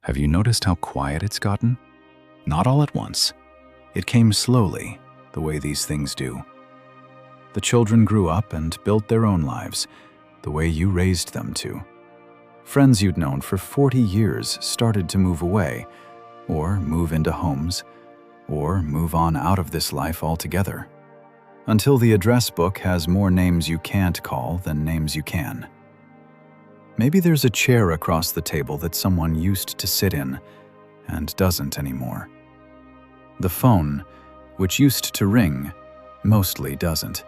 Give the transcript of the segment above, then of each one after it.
Have you noticed how quiet it's gotten? Not all at once. It came slowly, the way these things do. The children grew up and built their own lives, the way you raised them to. Friends you'd known for 40 years started to move away, or move into homes, or move on out of this life altogether, until the address book has more names you can't call than names you can. Maybe there's a chair across the table that someone used to sit in and doesn't anymore. The phone, which used to ring, mostly doesn't.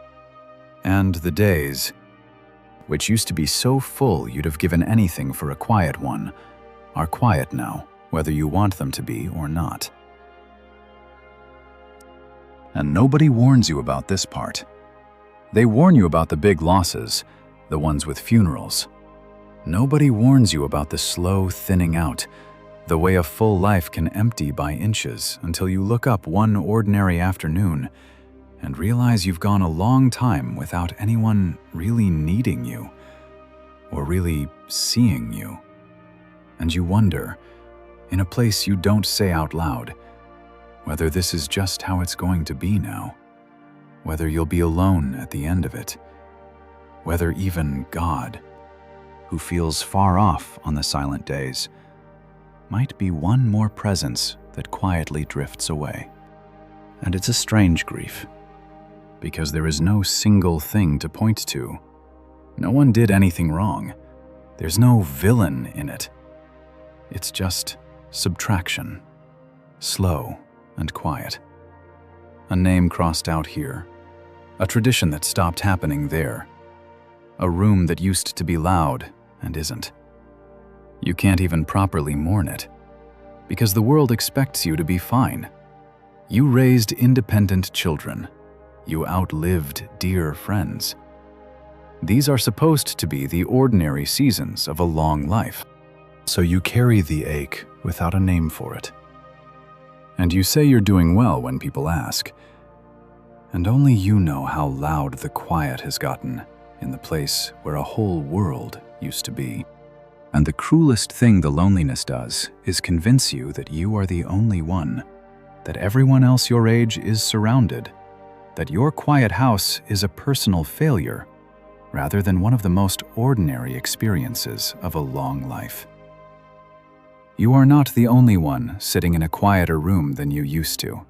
And the days, which used to be so full you'd have given anything for a quiet one, are quiet now, whether you want them to be or not. And nobody warns you about this part. They warn you about the big losses, the ones with funerals. Nobody warns you about the slow thinning out, the way a full life can empty by inches until you look up one ordinary afternoon and realize you've gone a long time without anyone really needing you or really seeing you. And you wonder, in a place you don't say out loud, whether this is just how it's going to be now, whether you'll be alone at the end of it, whether even God, who feels far off on the silent days, might be one more presence that quietly drifts away. And it's a strange grief, because there is no single thing to point to. No one did anything wrong. There's no villain in it. It's just subtraction, slow and quiet. A name crossed out here, a tradition that stopped happening there, a room that used to be loud and isn't. You can't even properly mourn it, because the world expects you to be fine. You raised independent children. You outlived dear friends. These are supposed to be the ordinary seasons of a long life. So you carry the ache without a name for it. And you say you're doing well when people ask. And only you know how loud the quiet has gotten in the place where a whole world used to be. And the cruelest thing the loneliness does is convince you that you are the only one, that everyone else your age is surrounded, that your quiet house is a personal failure rather than one of the most ordinary experiences of a long life. You are not the only one sitting in a quieter room than you used to.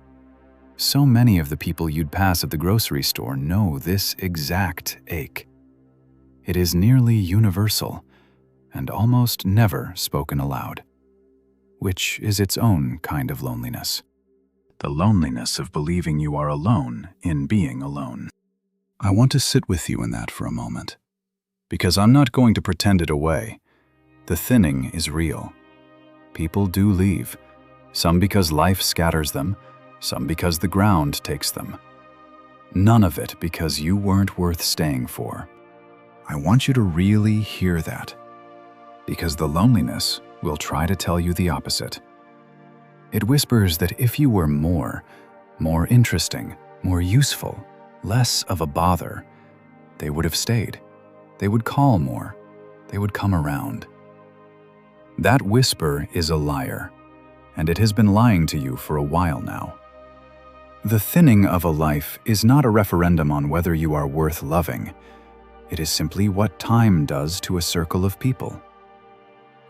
So many of the people you'd pass at the grocery store know this exact ache. It is nearly universal and almost never spoken aloud, which is its own kind of loneliness. The loneliness of believing you are alone in being alone. I want to sit with you in that for a moment, because I'm not going to pretend it away. The thinning is real. People do leave, some because life scatters them, some because the ground takes them. None of it because you weren't worth staying for. I want you to really hear that, because the loneliness will try to tell you the opposite. It whispers that if you were more interesting, more useful, less of a bother, they would have stayed. They would call more. They would come around. That whisper is a liar, and it has been lying to you for a while now. The thinning of a life is not a referendum on whether you are worth loving. It is simply what time does to a circle of people.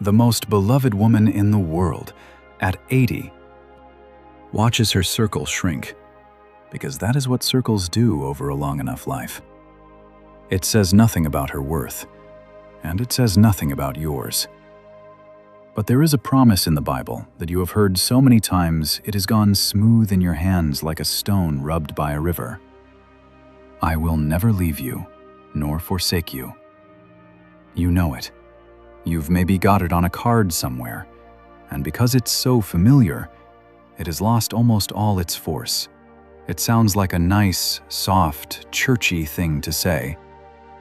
The most beloved woman in the world, at 80, watches her circle shrink, because that is what circles do over a long enough life. It says nothing about her worth, and it says nothing about yours. But there is a promise in the Bible that you have heard so many times it has gone smooth in your hands like a stone rubbed by a river. I will never leave you, nor forsake you. You know it. You've maybe got it on a card somewhere, and because it's so familiar, it has lost almost all its force. It sounds like a nice, soft, churchy thing to say.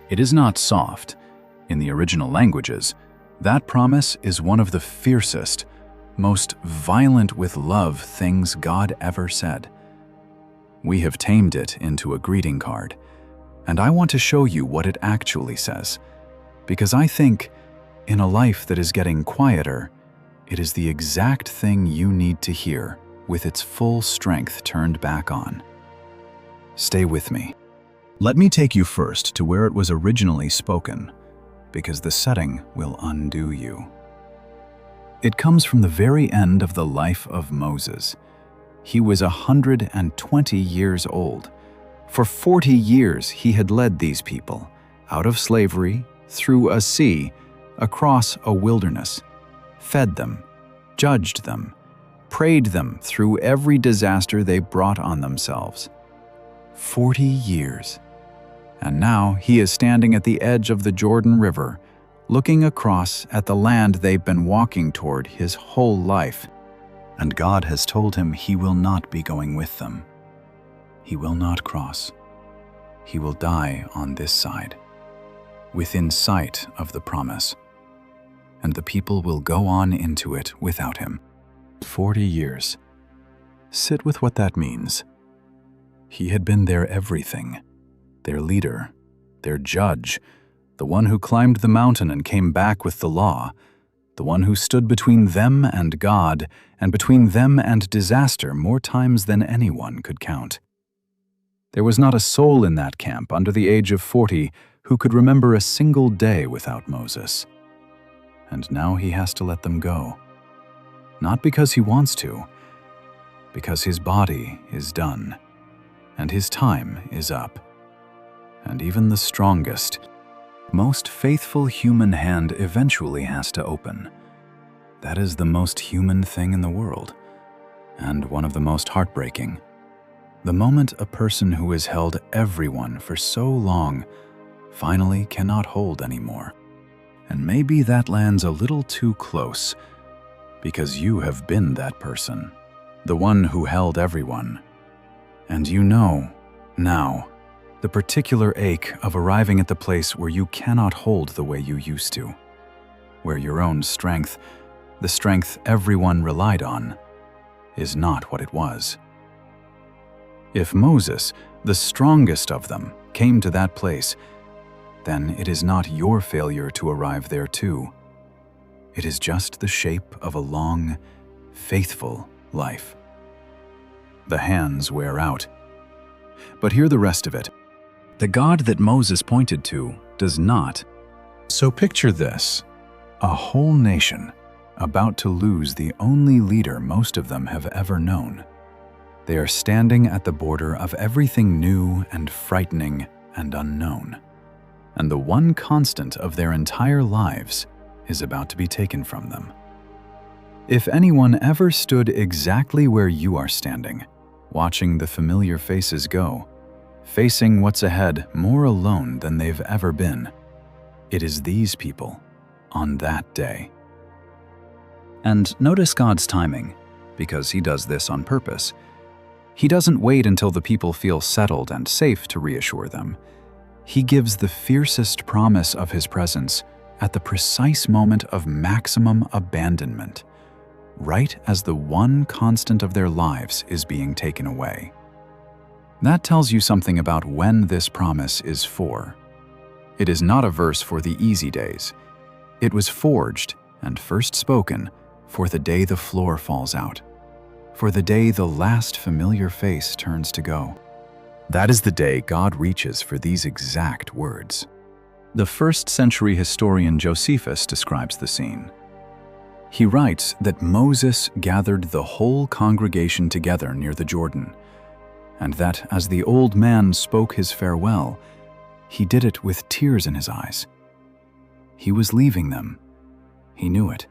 It is not soft. In the original languages, that promise is one of the fiercest, most violent with love things God ever said. We have tamed it into a greeting card, and I want to show you what it actually says, because I think, in a life that is getting quieter, It is the exact thing you need to hear, with its full strength turned back on. Stay with me. Let me take you first to where it was originally spoken, because the setting will undo you. It comes from the very end of the life of Moses. He was 120 years old. For 40 years he had led these people out of slavery, through a sea, across a wilderness, fed them, judged them, prayed them through every disaster they brought on themselves. 40 years. And now he is standing at the edge of the Jordan River, looking across at the land they've been walking toward his whole life. And God has told him he will not be going with them. He will not cross. He will die on this side, within sight of the promise. And the people will go on into it without him. 40 years. Sit with what that means. He had been their everything, their leader, their judge, the one who climbed the mountain and came back with the law, the one who stood between them and God and between them and disaster more times than anyone could count. There was not a soul in that camp under the age of 40 who could remember a single day without Moses. And now he has to let them go. Not because he wants to, because his body is done, and his time is up. And even the strongest, most faithful human hand eventually has to open. That is the most human thing in the world, and one of the most heartbreaking. The moment a person who has held everyone for so long finally cannot hold anymore. And maybe that lands a little too close, because you have been that person, the one who held everyone. And you know, now, the particular ache of arriving at the place where you cannot hold the way you used to, where your own strength, the strength everyone relied on, is not what it was. If Moses, the strongest of them, came to that place, then it is not your failure to arrive there too. It is just the shape of a long, faithful life. The hands wear out. But hear the rest of it. The God that Moses pointed to does not. So picture this, a whole nation about to lose the only leader most of them have ever known. They are standing at the border of everything new and frightening and unknown. And the one constant of their entire lives is about to be taken from them. If anyone ever stood exactly where you are standing, watching the familiar faces go, facing what's ahead more alone than they've ever been, it is these people on that day. And notice God's timing, because he does this on purpose. He doesn't wait until the people feel settled and safe to reassure them. He gives the fiercest promise of his presence at the precise moment of maximum abandonment, right as the one constant of their lives is being taken away. That tells you something about when this promise is for. It is not a verse for the easy days. It was forged and first spoken for the day the floor falls out, for the day the last familiar face turns to go. That is the day God reaches for these exact words. The first-century historian Josephus describes the scene. He writes that Moses gathered the whole congregation together near the Jordan, and that as the old man spoke his farewell, he did it with tears in his eyes. He was leaving them. He knew it.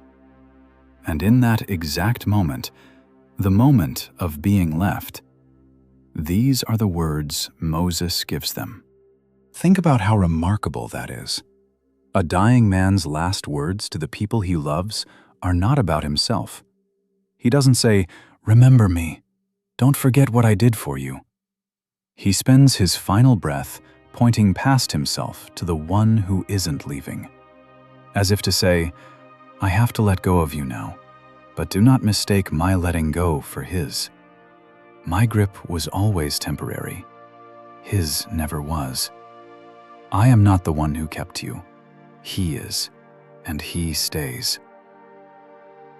And in that exact moment, the moment of being left, these are the words Moses gives them. Think about how remarkable that is. A dying man's last words to the people he loves are not about himself. He doesn't say, "Remember me. Don't forget what I did for you." He spends his final breath pointing past himself to the one who isn't leaving, as if to say, "I have to let go of you now, but do not mistake my letting go for his. My grip was always temporary. His never was. I am not the one who kept you. He is, and he stays."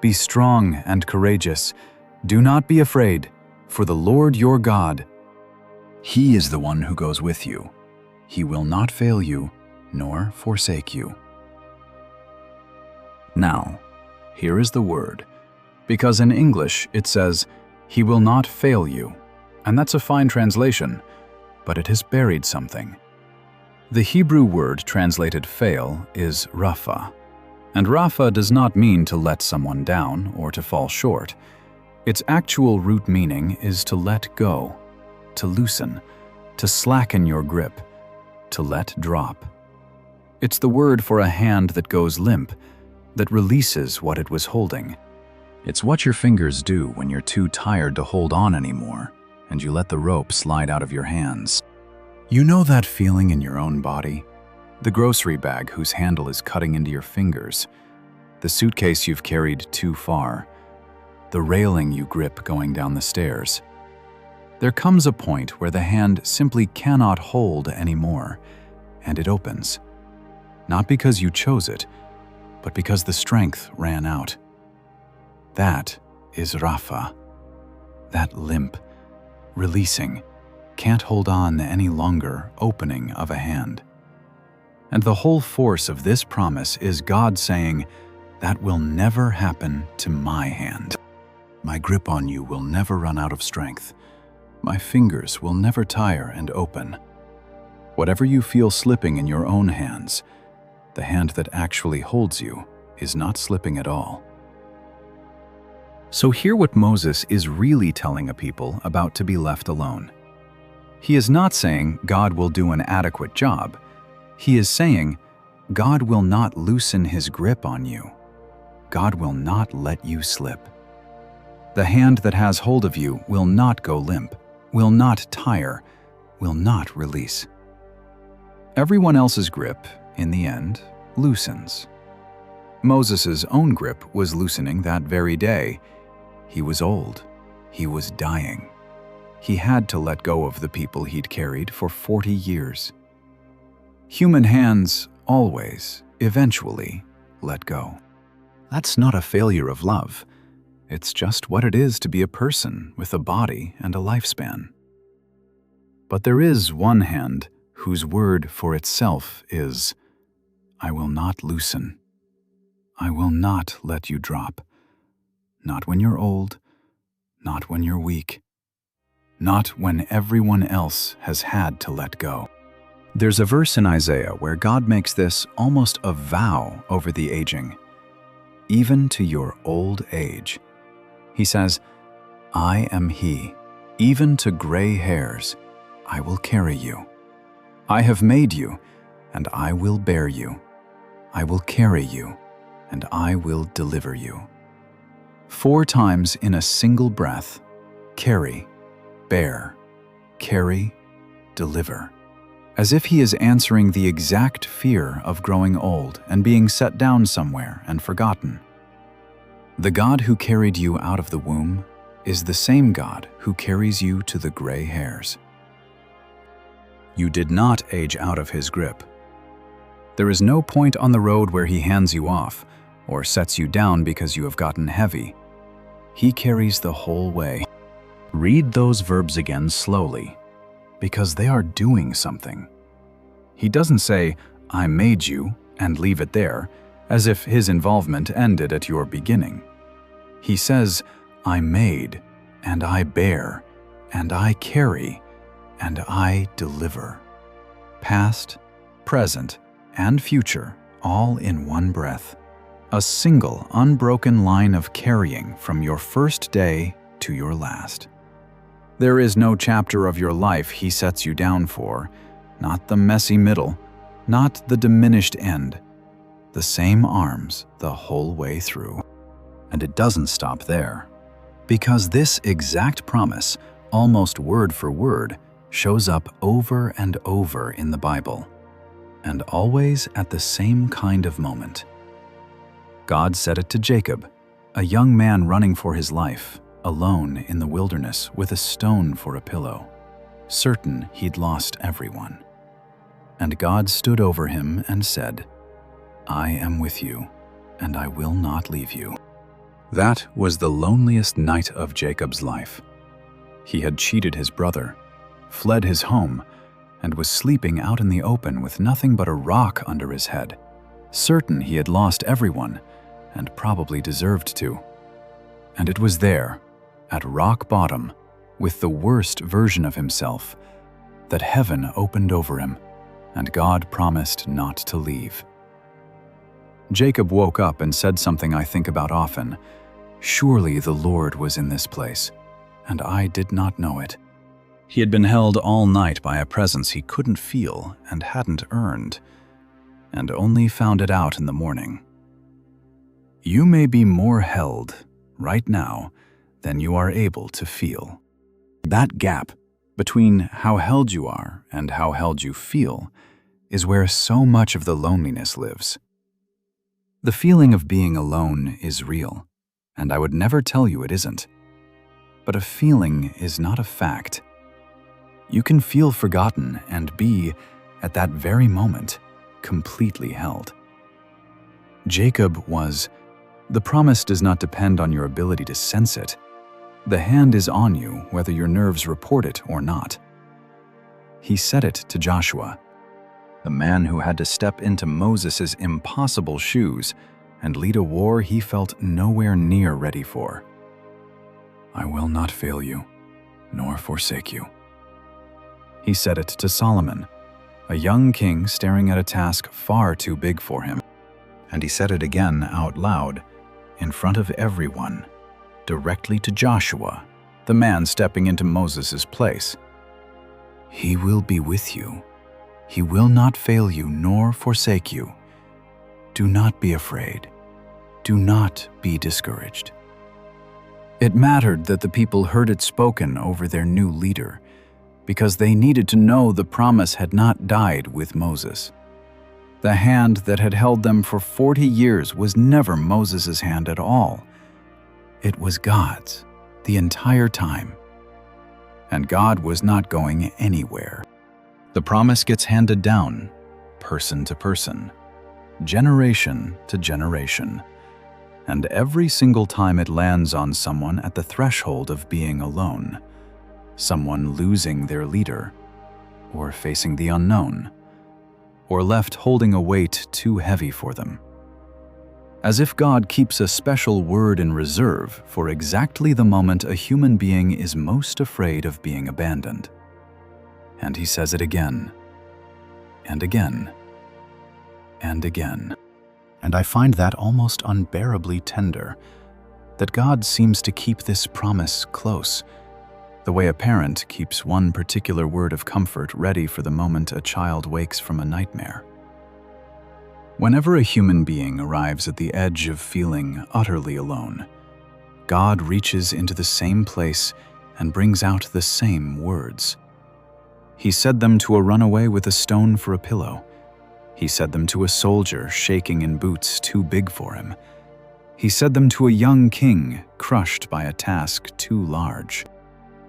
Be strong and courageous. Do not be afraid, for the Lord your God, He is the one who goes with you. He will not fail you, nor forsake you. Now, here is the word, because in English it says, He will not fail you, and that's a fine translation, but it has buried something. The Hebrew word translated fail is raphah, and raphah does not mean to let someone down or to fall short. Its actual root meaning is to let go, to loosen, to slacken your grip, to let drop. It's the word for a hand that goes limp, that releases what it was holding. It's what your fingers do when you're too tired to hold on anymore, and you let the rope slide out of your hands. You know that feeling in your own body? The grocery bag whose handle is cutting into your fingers, the suitcase you've carried too far, the railing you grip going down the stairs. There comes a point where the hand simply cannot hold anymore, and it opens. Not because you chose it, but because the strength ran out. That is raphah. That limp, releasing, can't hold on any longer opening of a hand. And the whole force of this promise is God saying, that will never happen to my hand. My grip on you will never run out of strength. My fingers will never tire and open. Whatever you feel slipping in your own hands, the hand that actually holds you is not slipping at all. So hear what Moses is really telling a people about to be left alone. He is not saying God will do an adequate job. He is saying God will not loosen His grip on you. God will not let you slip. The hand that has hold of you will not go limp, will not tire, will not release. Everyone else's grip, in the end, loosens. Moses' own grip was loosening that very day. He was old. He was dying. He had to let go of the people he'd carried for 40 years. Human hands always, eventually, let go. That's not a failure of love. It's just what it is to be a person with a body and a lifespan. But there is one hand whose word for itself is, I will not loosen. I will not let you drop. Not when you're old, not when you're weak, not when everyone else has had to let go. There's a verse in Isaiah where God makes this almost a vow over the aging. Even to your old age. He says, I am He, even to gray hairs, I will carry you. I have made you, and I will bear you. I will carry you, and I will deliver you. 4 times in a single breath, carry, bear, carry, deliver. As if He is answering the exact fear of growing old and being set down somewhere and forgotten. The God who carried you out of the womb is the same God who carries you to the gray hairs. You did not age out of His grip. There is no point on the road where He hands you off or sets you down because you have gotten heavy. He carries the whole way. Read those verbs again slowly, because they are doing something. He doesn't say, I made you, and leave it there, as if His involvement ended at your beginning. He says, I made, and I bear, and I carry, and I deliver. Past, present, and future, all in one breath. A single, unbroken line of carrying from your first day to your last. There is no chapter of your life He sets you down for, not the messy middle, not the diminished end. The same arms the whole way through. And it doesn't stop there, because this exact promise, almost word for word, shows up over and over in the Bible, and always at the same kind of moment. God said it to Jacob, a young man running for his life, alone in the wilderness with a stone for a pillow, certain he'd lost everyone. And God stood over him and said, I am with you, and I will not leave you. That was the loneliest night of Jacob's life. He had cheated his brother, fled his home, and was sleeping out in the open with nothing but a rock under his head, certain he had lost everyone and probably deserved to. And it was there, at rock bottom, with the worst version of himself, that heaven opened over him and God promised not to leave. Jacob woke up and said something I think about often. Surely the Lord was in this place, and I did not know it. He had been held all night by a presence he couldn't feel and hadn't earned, and only found it out in the morning. You may be more held right now than you are able to feel. That gap between how held you are and how held you feel is where so much of the loneliness lives. The feeling of being alone is real, and I would never tell you it isn't. But a feeling is not a fact. You can feel forgotten and be, at that very moment, completely held. Jacob was, the promise does not depend on your ability to sense it. The hand is on you whether your nerves report it or not. He said it to Joshua, the man who had to step into Moses' impossible shoes and lead a war he felt nowhere near ready for. I will not fail you, nor forsake you. He said it to Solomon, a young king staring at a task far too big for him. And he said it again out loud, in front of everyone, directly to Joshua, the man stepping into Moses' place. He will be with you. He will not fail you nor forsake you. Do not be afraid. Do not be discouraged. It mattered that the people heard it spoken over their new leader, because they needed to know the promise had not died with Moses. The hand that had held them for 40 years was never Moses' hand at all. It was God's, the entire time. And God was not going anywhere. The promise gets handed down, person to person, generation to generation. And every single time it lands on someone at the threshold of being alone, someone losing their leader, or facing the unknown, or left holding a weight too heavy for them. As if God keeps a special word in reserve for exactly the moment a human being is most afraid of being abandoned. And he says it again, and again, and again. And I find that almost unbearably tender, that God seems to keep this promise close, the way a parent keeps one particular word of comfort ready for the moment a child wakes from a nightmare. Whenever a human being arrives at the edge of feeling utterly alone, God reaches into the same place and brings out the same words. He said them to a runaway with a stone for a pillow. He said them to a soldier shaking in boots too big for him. He said them to a young king crushed by a task too large.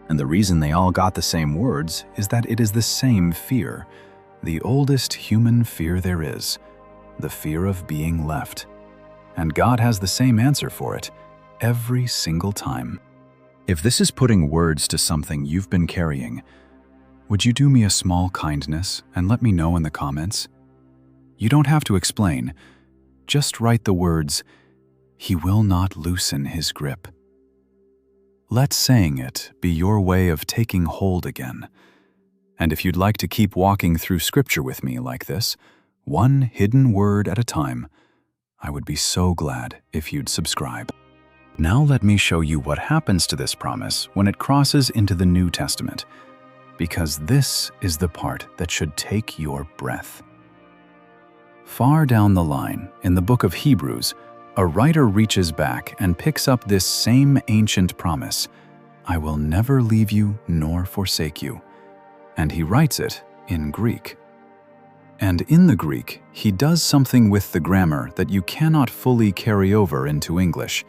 And the reason they all got the same words is that it is the same fear, the oldest human fear there is, the fear of being left. And God has the same answer for it every single time. If this is putting words to something you've been carrying, would you do me a small kindness and let me know in the comments? You don't have to explain. Just write the words, "He will not loosen his grip." Let saying it be your way of taking hold again. And if you'd like to keep walking through Scripture with me like this, one hidden word at a time, I would be so glad if you'd subscribe. Now let me show you what happens to this promise when it crosses into the New Testament, because this is the part that should take your breath. Far down the line, in the book of Hebrews, a writer reaches back and picks up this same ancient promise, I will never leave you nor forsake you, and he writes it in Greek. And in the Greek, he does something with the grammar that you cannot fully carry over into English.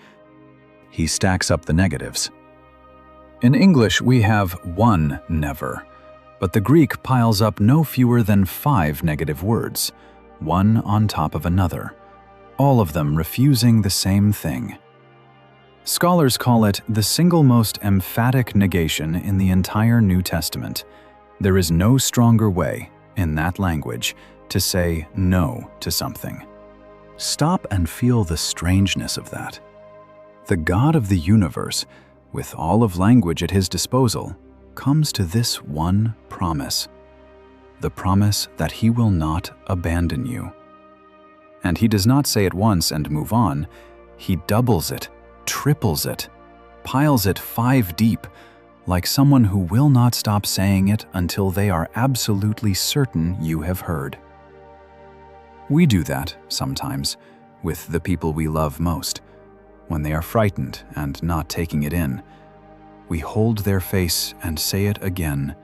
He stacks up the negatives. In English, we have one never, but the Greek piles up no fewer than 5 negative words, one on top of another, all of them refusing the same thing. Scholars call it the single most emphatic negation in the entire New Testament. There is no stronger way, in that language, to say no to something. Stop and feel the strangeness of that. The God of the universe, with all of language at his disposal, comes to this one promise. The promise that he will not abandon you. And he does not say it once and move on. He doubles it, triples it, piles it 5 deep, like someone who will not stop saying it until they are absolutely certain you have heard. We do that, sometimes, with the people we love most. When they are frightened and not taking it in, we hold their face and say it again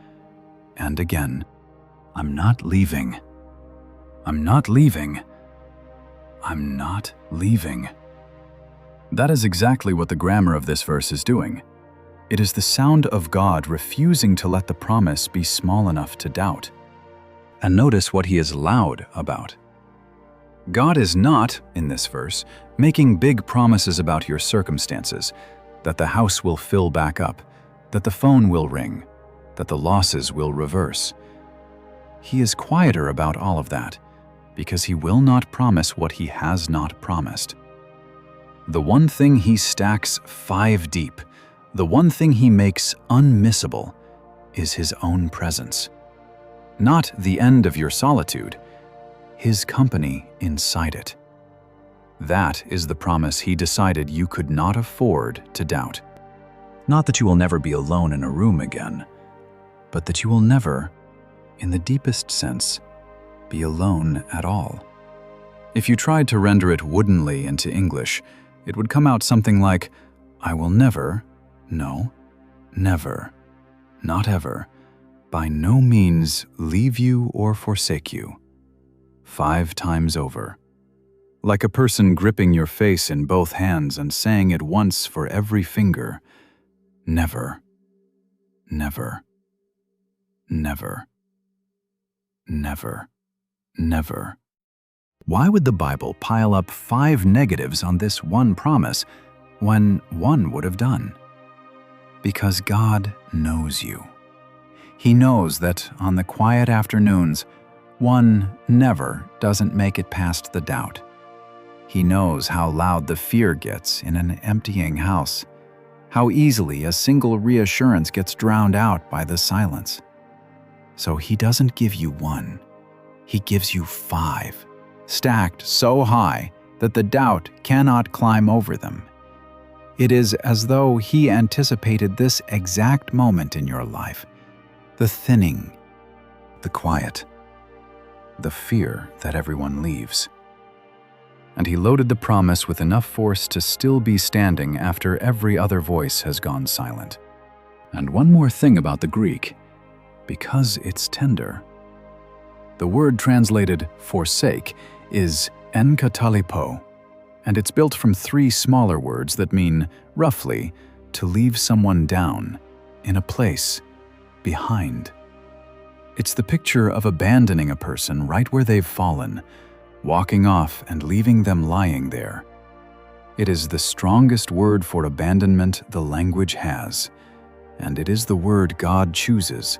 and again. I'm not leaving. I'm not leaving. I'm not leaving. That is exactly what the grammar of this verse is doing. It is the sound of God refusing to let the promise be small enough to doubt. And notice what he is loud about. God is not, in this verse, making big promises about your circumstances, that the house will fill back up, that the phone will ring, that the losses will reverse. He is quieter about all of that, because he will not promise what he has not promised. The one thing he stacks 5 deep, the one thing he makes unmissable, is his own presence. Not the end of your solitude, his company inside it. That is the promise he decided you could not afford to doubt. Not that you will never be alone in a room again, but that you will never, in the deepest sense, be alone at all. If you tried to render it woodenly into English, it would come out something like, I will never, no, never, not ever, by no means leave you or forsake you. 5 times over. Like a person gripping your face in both hands and saying it once for every finger, never, never, never, never, never. Why would the Bible pile up 5 negatives on this one promise when one would have done? Because God knows you. He knows that on the quiet afternoons, one never doesn't make it past the doubt. He knows how loud the fear gets in an emptying house, how easily a single reassurance gets drowned out by the silence. So he doesn't give you 1, he gives you 5, stacked so high that the doubt cannot climb over them. It is as though he anticipated this exact moment in your life, the thinning, the quiet, the fear that everyone leaves. And he loaded the promise with enough force to still be standing after every other voice has gone silent. And one more thing about the Greek, because it's tender. The word translated forsake is enkatalipo, and it's built from 3 smaller words that mean, roughly, to leave someone down, in a place, behind. It's the picture of abandoning a person right where they've fallen, walking off and leaving them lying there. It is the strongest word for abandonment the language has, and it is the word God chooses,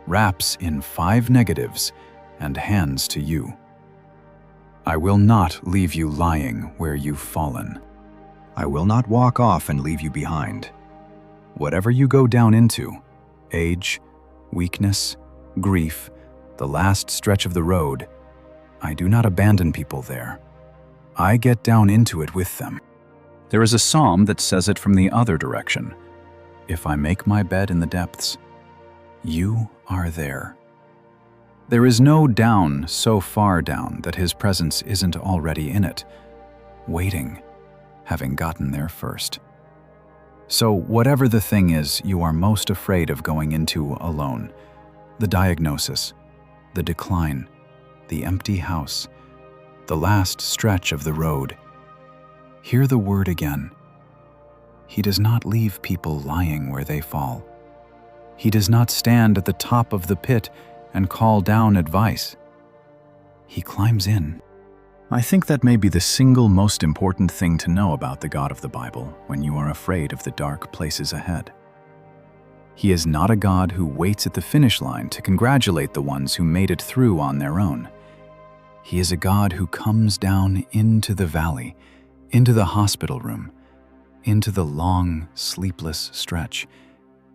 wraps in 5 negatives, and hands to you. I will not leave you lying where you've fallen. I will not walk off and leave you behind. Whatever you go down into, age, weakness, grief, the last stretch of the road, I do not abandon people there. I get down into it with them. There is a psalm that says it from the other direction. If I make my bed in the depths, you are there. There is no down so far down that his presence isn't already in it, waiting, having gotten there first. So whatever the thing is you are most afraid of going into alone, the diagnosis, the decline, the empty house, the last stretch of the road, hear the word again. He does not leave people lying where they fall. He does not stand at the top of the pit and call down advice. He climbs in. I think that may be the single most important thing to know about the God of the Bible when you are afraid of the dark places ahead. He is not a God who waits at the finish line to congratulate the ones who made it through on their own. He is a God who comes down into the valley, into the hospital room, into the long, sleepless stretch,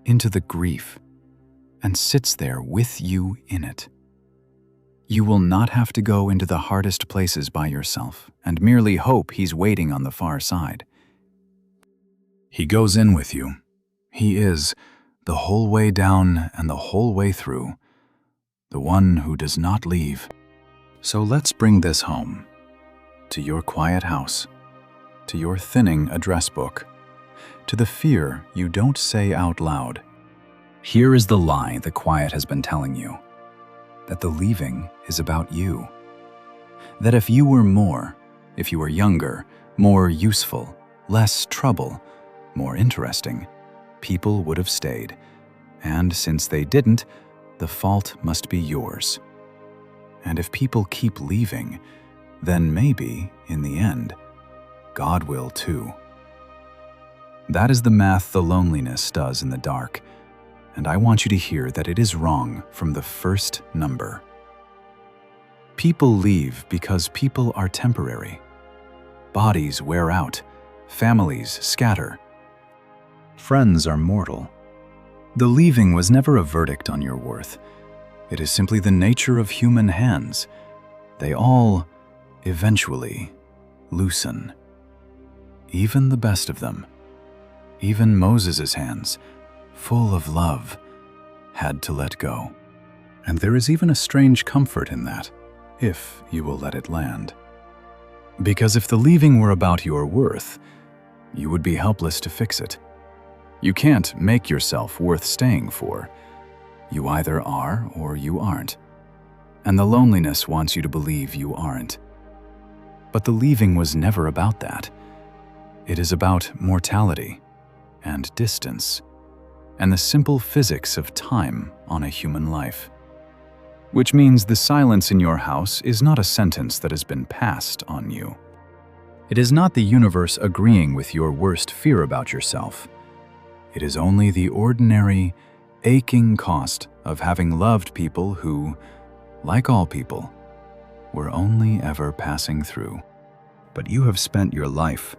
into the grief, and sits there with you in it. You will not have to go into the hardest places by yourself and merely hope He's waiting on the far side. He goes in with you. He is, the whole way down and the whole way through, the one who does not leave. So let's bring this home, to your quiet house, to your thinning address book, to the fear you don't say out loud. Here is the lie the quiet has been telling you, that the leaving is about you. That if you were more, if you were younger, more useful, less trouble, more interesting, people would have stayed. And since they didn't, the fault must be yours. And if people keep leaving, then maybe, in the end, God will too. That is the math the loneliness does in the dark, and I want you to hear that it is wrong from the first number. People leave because people are temporary. Bodies wear out, families scatter. Friends are mortal. The leaving was never a verdict on your worth. It is simply the nature of human hands. They all, eventually, loosen. Even the best of them, even Moses' hands, full of love, had to let go. And there is even a strange comfort in that, if you will let it land. Because if the leaving were about your worth, you would be helpless to fix it. You can't make yourself worth staying for. You either are or you aren't. And the loneliness wants you to believe you aren't. But the leaving was never about that. It is about mortality and distance and the simple physics of time on a human life. Which means the silence in your house is not a sentence that has been passed on you. It is not the universe agreeing with your worst fear about yourself. It is only the ordinary, aching cost of having loved people who, like all people, were only ever passing through. But you have spent your life,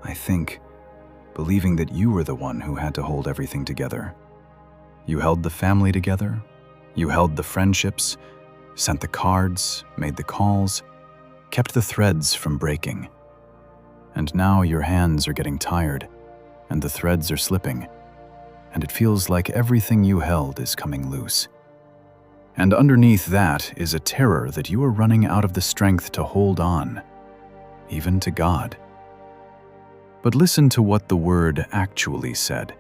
I think, believing that you were the one who had to hold everything together. You held the family together, you held the friendships, sent the cards, made the calls, kept the threads from breaking. And now your hands are getting tired, and the threads are slipping, and it feels like everything you held is coming loose. And underneath that is a terror that you are running out of the strength to hold on, even to God. But listen to what the Word actually said.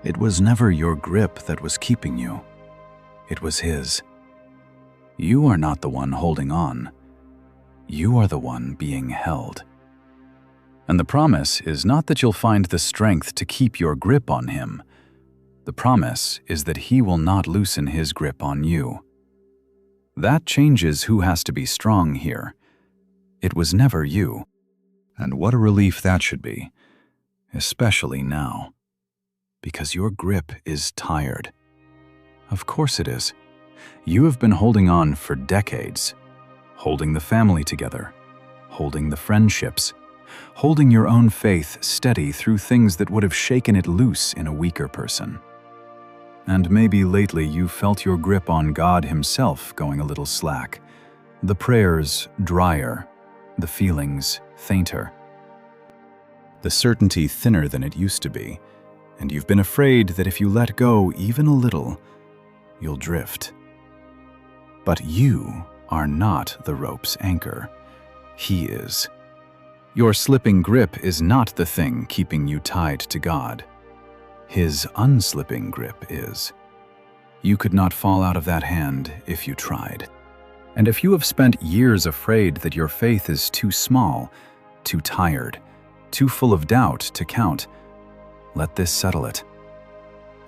It was never your grip that was keeping you. It was His. You are not the one holding on. You are the one being held. And the promise is not that you'll find the strength to keep your grip on Him. The promise is that He will not loosen His grip on you. That changes who has to be strong here. It was never you. And what a relief that should be, especially now. Because your grip is tired. Of course it is. You have been holding on for decades, holding the family together, holding the friendships, holding your own faith steady through things that would have shaken it loose in a weaker person. And maybe lately you felt your grip on God Himself going a little slack, the prayers drier, the feelings fainter, the certainty thinner than it used to be, and you've been afraid that if you let go even a little, you'll drift. But you are not the rope's anchor. He is. Your slipping grip is not the thing keeping you tied to God. His unslipping grip is. You could not fall out of that hand if you tried. And if you have spent years afraid that your faith is too small, too tired, too full of doubt to count, let this settle it.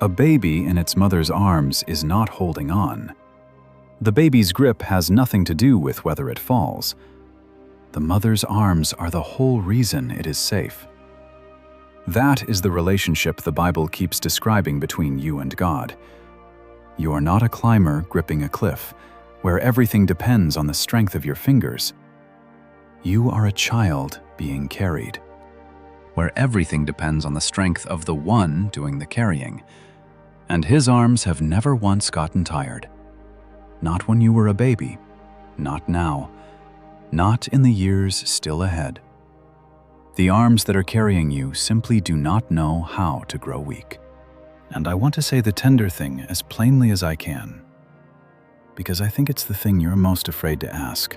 A baby in its mother's arms is not holding on. The baby's grip has nothing to do with whether it falls. The mother's arms are the whole reason it is safe. That is the relationship the Bible keeps describing between you and God. You are not a climber gripping a cliff, where everything depends on the strength of your fingers. You are a child being carried, where everything depends on the strength of the one doing the carrying. And his arms have never once gotten tired. Not when you were a baby, not now, not in the years still ahead. The arms that are carrying you simply do not know how to grow weak. And I want to say the tender thing as plainly as I can, because I think it's the thing you're most afraid to ask.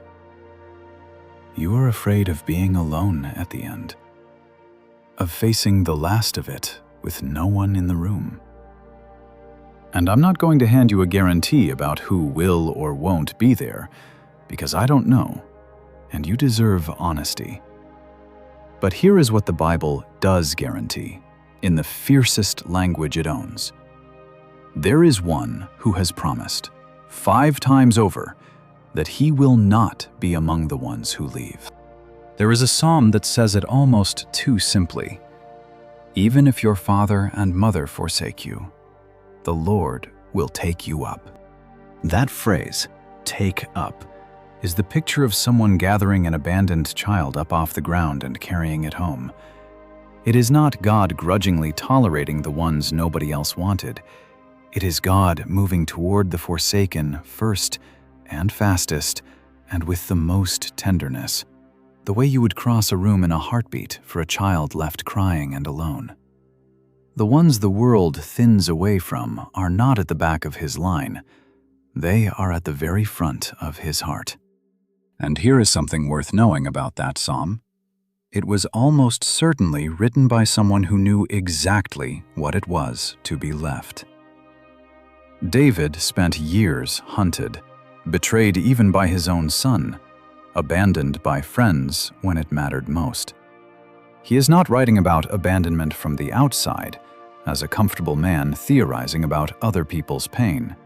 You are afraid of being alone at the end, of facing the last of it with no one in the room. And I'm not going to hand you a guarantee about who will or won't be there, because I don't know, and you deserve honesty. But here is what the Bible does guarantee, in the fiercest language it owns. There is one who has promised, 5 times over, that he will not be among the ones who leave. There is a psalm that says it almost too simply. Even if your father and mother forsake you, the Lord will take you up. That phrase, take up, is the picture of someone gathering an abandoned child up off the ground and carrying it home. It is not God grudgingly tolerating the ones nobody else wanted. It is God moving toward the forsaken first and fastest and with the most tenderness, the way you would cross a room in a heartbeat for a child left crying and alone. The ones the world thins away from are not at the back of his line. They are at the very front of his heart. And here is something worth knowing about that psalm. It was almost certainly written by someone who knew exactly what it was to be left. David spent years hunted, betrayed even by his own son, abandoned by friends when it mattered most. He is not writing about abandonment from the outside, as a comfortable man theorizing about other people's pain.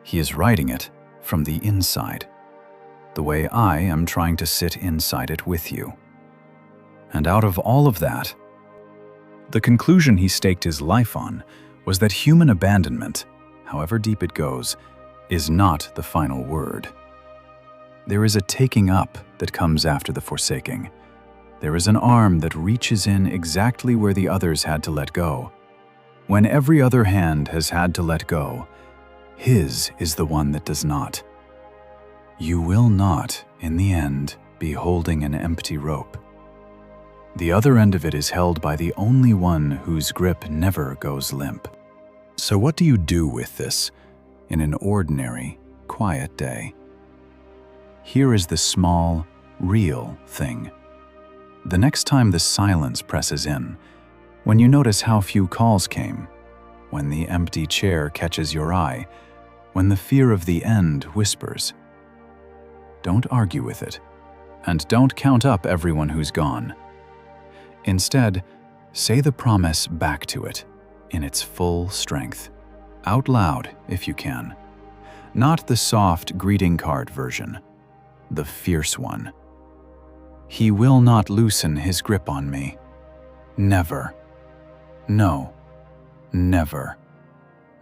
He is writing it from the inside, the way I am trying to sit inside it with you. And out of all of that, the conclusion he staked his life on was that human abandonment, however deep it goes, is not the final word. There is a taking up that comes after the forsaking. There is an arm that reaches in exactly where the others had to let go. When every other hand has had to let go, his is the one that does not. You will not, in the end, be holding an empty rope. The other end of it is held by the only one whose grip never goes limp. So what do you do with this in an ordinary, quiet day? Here is the small, real thing. The next time the silence presses in, when you notice how few calls came, when the empty chair catches your eye, when the fear of the end whispers, don't argue with it, and don't count up everyone who's gone. Instead, say the promise back to it in its full strength, out loud if you can. Not the soft greeting card version, the fierce one. He will not loosen his grip on me. Never. No. Never.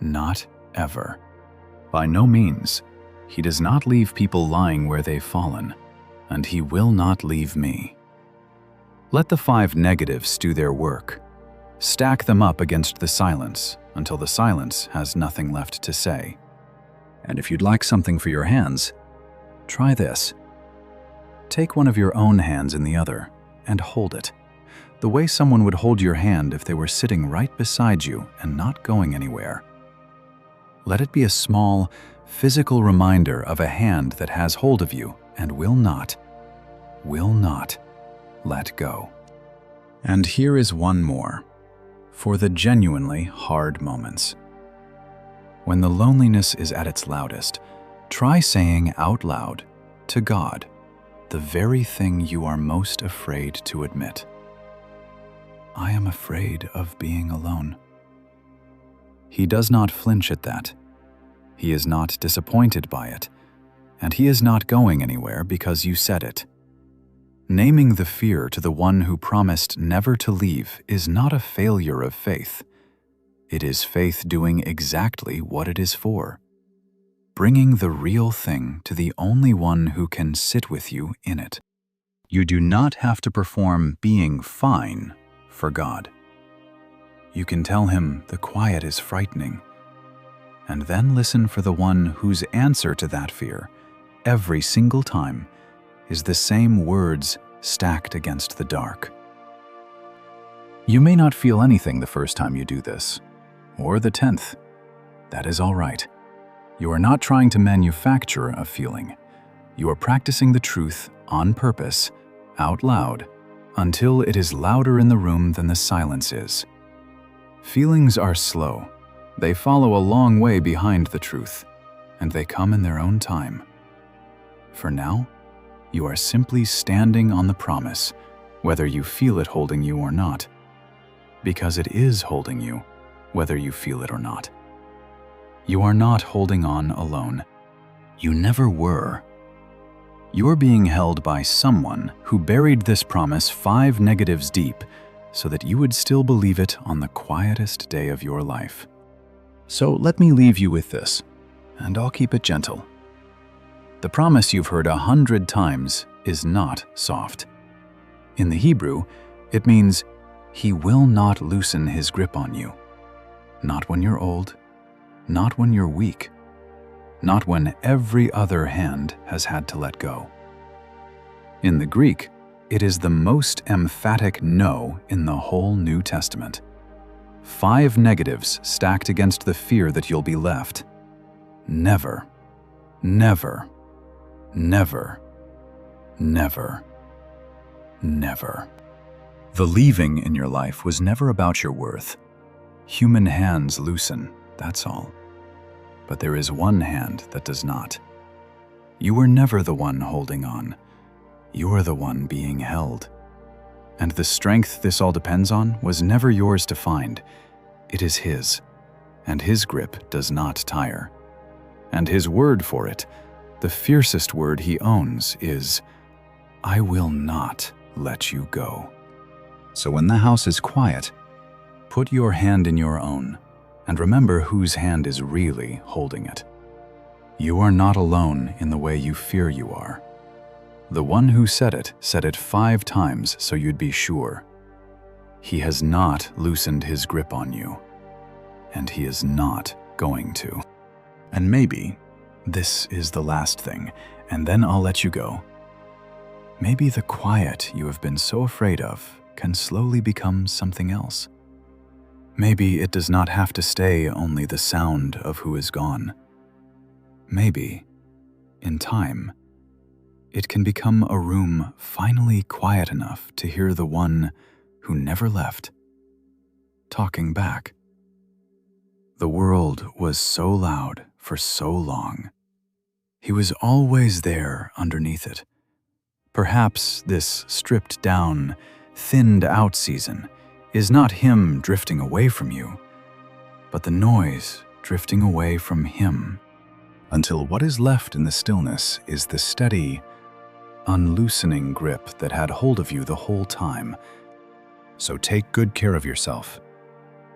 Not ever. By no means. He does not leave people lying where they've fallen, and he will not leave me. Let the 5 negatives do their work. Stack them up against the silence until the silence has nothing left to say. And if you'd like something for your hands, try this. Take one of your own hands in the other and hold it, the way someone would hold your hand if they were sitting right beside you and not going anywhere. Let it be a small, physical reminder of a hand that has hold of you and will not let go. And here is one more, for the genuinely hard moments. When the loneliness is at its loudest, try saying out loud to God the very thing you are most afraid to admit. I am afraid of being alone. He does not flinch at that. He is not disappointed by it. and he is not going anywhere because you said it. Naming the fear to the one who promised never to leave is not a failure of faith. It is faith doing exactly what it is for. Bringing the real thing to the only one who can sit with you in it. You do not have to perform being fine for God. You can tell him the quiet is frightening, and then listen for the one whose answer to that fear, every single time, is the same words stacked against the dark. You may not feel anything the first time you do this, or the 10th. That is all right. You are not trying to manufacture a feeling. You are practicing the truth on purpose, out loud, until it is louder in the room than the silence is. Feelings are slow. They follow a long way behind the truth, and they come in their own time. For now, you are simply standing on the promise, whether you feel it holding you or not, because it is holding you, whether you feel it or not. You are not holding on alone. You never were. You are being held by someone who buried this promise 5 negatives deep so that you would still believe it on the quietest day of your life. So let me leave you with this, and I'll keep it gentle. The promise you've heard 100 times is not soft. In the Hebrew, it means he will not loosen his grip on you. Not when you're old, not when you're weak, not when every other hand has had to let go. In the Greek, it is the most emphatic no in the whole New Testament. 5 negatives stacked against the fear that you'll be left. Never, never, never, never, never. The leaving in your life was never about your worth. Human hands loosen, that's all. But there is one hand that does not. You were never the one holding on. You are the one being held. And the strength this all depends on was never yours to find. It is his, and his grip does not tire. And his word for it, the fiercest word he owns, is, I will not let you go. So when the house is quiet, put your hand in your own, and remember whose hand is really holding it. You are not alone in the way you fear you are. The one who said it 5 times so you'd be sure. He has not loosened his grip on you, and he is not going to. And maybe this is the last thing, and then I'll let you go. Maybe the quiet you have been so afraid of can slowly become something else. Maybe it does not have to stay only the sound of who is gone. Maybe, in time, it can become a room finally quiet enough to hear the one who never left, talking back. The world was so loud for so long. He was always there underneath it. Perhaps this stripped down, thinned out season is not him drifting away from you, but the noise drifting away from him, until what is left in the stillness is the steady, unloosening grip that had hold of you the whole time. So take good care of yourself,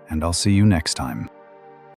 and I'll see you next time.